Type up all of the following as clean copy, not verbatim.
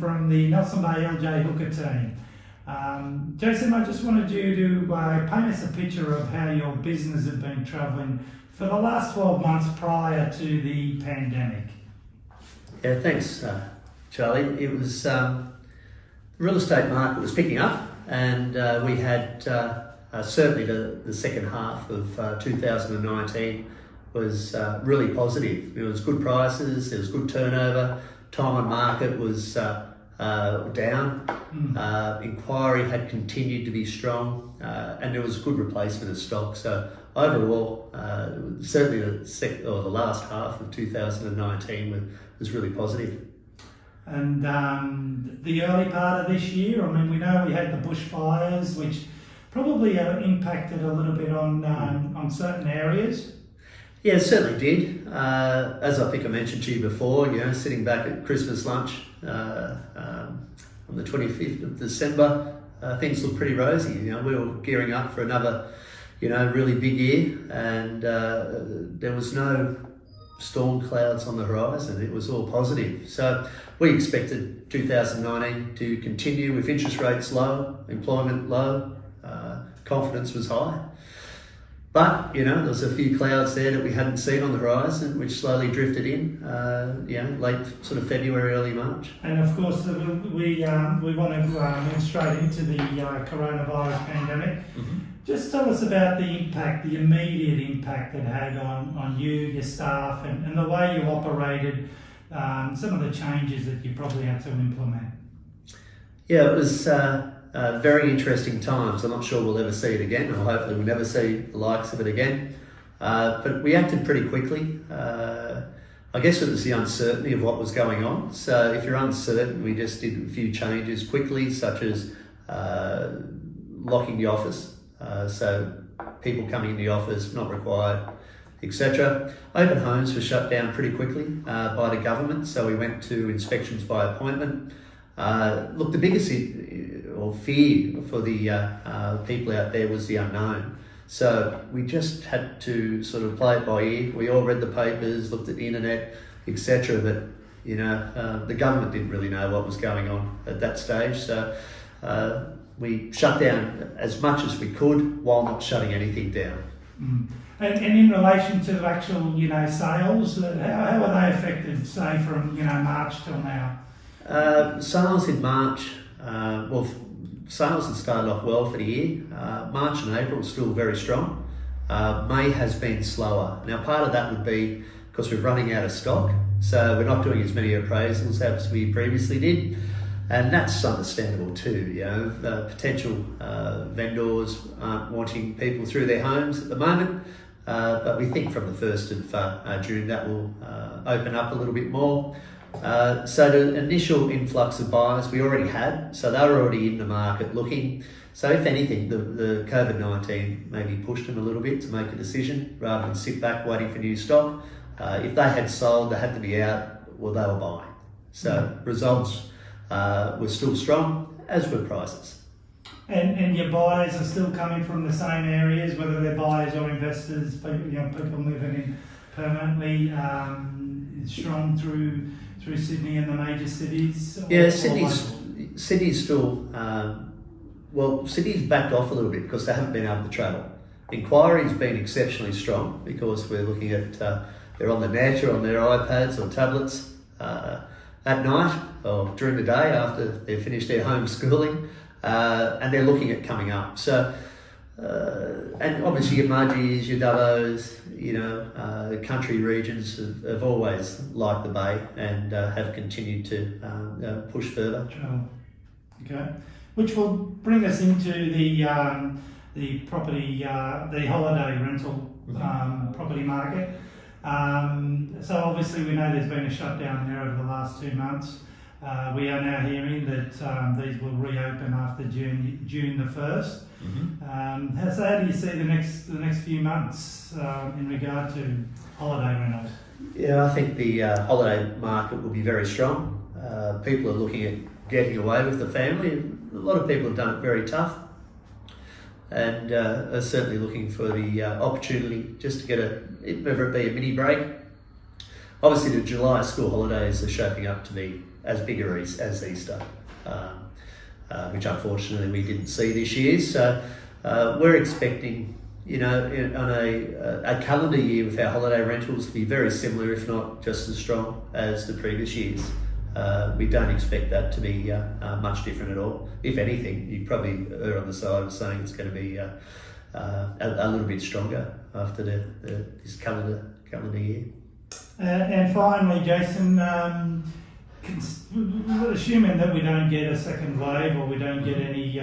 from the Nelson Bay LJ Hooker team. Jason, I just wanted you to paint us a picture of how your business had been travelling for the last 12 months prior to the pandemic. Yeah, thanks, Charlie. It was the real estate market was picking up, and we had certainly the second half of 2019 was really positive. There was good prices, there was good turnover. Time on market was down. Inquiry had continued to be strong, and there was good replacement of stock. So overall, certainly the last half of 2019 was really positive. And the early part of this year, I mean, we know we had the bushfires, which probably impacted a little bit on certain areas. Yeah, it certainly did. As I think I mentioned to you before, sitting back at Christmas lunch on the 25th of December, things looked pretty rosy. We were gearing up for another, really big year, and there was no storm clouds on the horizon. It was all positive. So we expected 2019 to continue with interest rates low, employment low, confidence was high. But, there was a few clouds there that we hadn't seen on the horizon, which slowly drifted in, late sort of February, early March. And of course, we want to move straight into the coronavirus pandemic. Mm-hmm. Just tell us about the impact, the immediate impact it had on you, your staff, and the way you operated, some of the changes that you probably had to implement. Yeah, it was very interesting times. I'm not sure we'll ever see it again, or hopefully we'll never see the likes of it again. But we acted pretty quickly. I guess it was the uncertainty of what was going on. So if you're uncertain, we just did a few changes quickly, such as locking the office. So people coming in the office, not required, etc. Open homes were shut down pretty quickly by the government, so we went to inspections by appointment. Look, the biggest fear for the people out there was the unknown. So we just had to sort of play it by ear. We all read the papers, looked at the internet, etc. But the government didn't really know what was going on at that stage. So we shut down as much as we could while not shutting anything down. Mm. And in relation to the actual, sales, how were they affected, say, from, March till now? Sales in March, sales had started off well for the year. March and April were still very strong. May has been slower. Now, part of that would be because we're running out of stock, so we're not doing as many appraisals as we previously did. And that's understandable too. Potential vendors aren't wanting people through their homes at the moment, but we think from the 1st of June that will open up a little bit more. So the initial influx of buyers we already had, so they were already in the market looking. So if anything, the COVID-19 maybe pushed them a little bit to make a decision rather than sit back waiting for new stock. If they had sold, they had to be out, well, they were buying. So results were still strong, as were prices. And your buyers are still coming from the same areas, whether they're buyers or investors, people moving in permanently, strong through Sydney and the major cities? Yeah, Sydney's still, Sydney's backed off a little bit because they haven't been able to travel. Inquiry's been exceptionally strong because we're looking at, they're on the net or on their iPads or tablets at night or during the day after they've finished their homeschooling, and they're looking at coming up. So, and obviously your Mudgees, your Dubbos, the country regions have always liked the Bay and have continued to push further. Sure. Okay. Which will bring us into the property, the holiday rental property market. So obviously we know there's been a shutdown there over the last 2 months. We are now hearing that these will reopen after June the 1st. Mm-hmm. So how do you see the next few months in regard to holiday rentals? Yeah, I think the holiday market will be very strong. People are looking at getting away with the family. A lot of people have done it very tough and are certainly looking for the opportunity just to get whether it be a mini break. Obviously the July school holidays are shaping up to be as big as Easter, which unfortunately we didn't see this year. So we're expecting, on a calendar year with our holiday rentals to be very similar, if not just as strong as the previous years. We don't expect that to be much different at all. If anything, you probably err on the side of saying it's going to be a little bit stronger after this calendar year. And finally, Jason, assuming that we don't get a second wave or we don't get any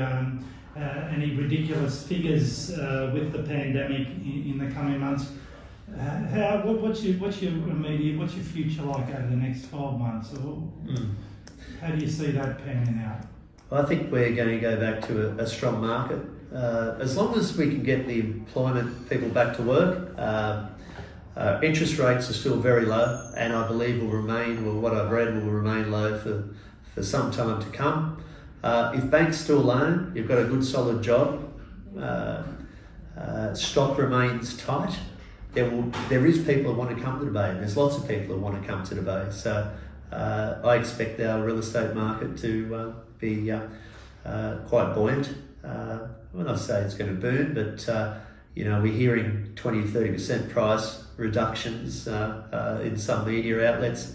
ridiculous figures with the pandemic in the coming months, what's your future like over the next 12 months? How do you see that panning out? Well, I think we're going to go back to a strong market. As long as we can get the employment people back to work, interest rates are still very low, and I believe will remain, well, what I've read, will remain low for some time to come. If banks still loan, you've got a good solid job, stock remains tight, there is people who want to come to the Bay, and there's lots of people who want to come to the Bay. So I expect our real estate market to be quite buoyant. When I say it's going to boom, but we're hearing 20-30% price reductions in some media outlets.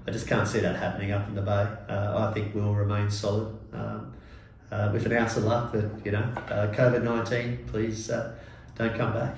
I just can't see that happening up in the Bay. I think we'll remain solid with an ounce of luck that, COVID-19, please don't come back.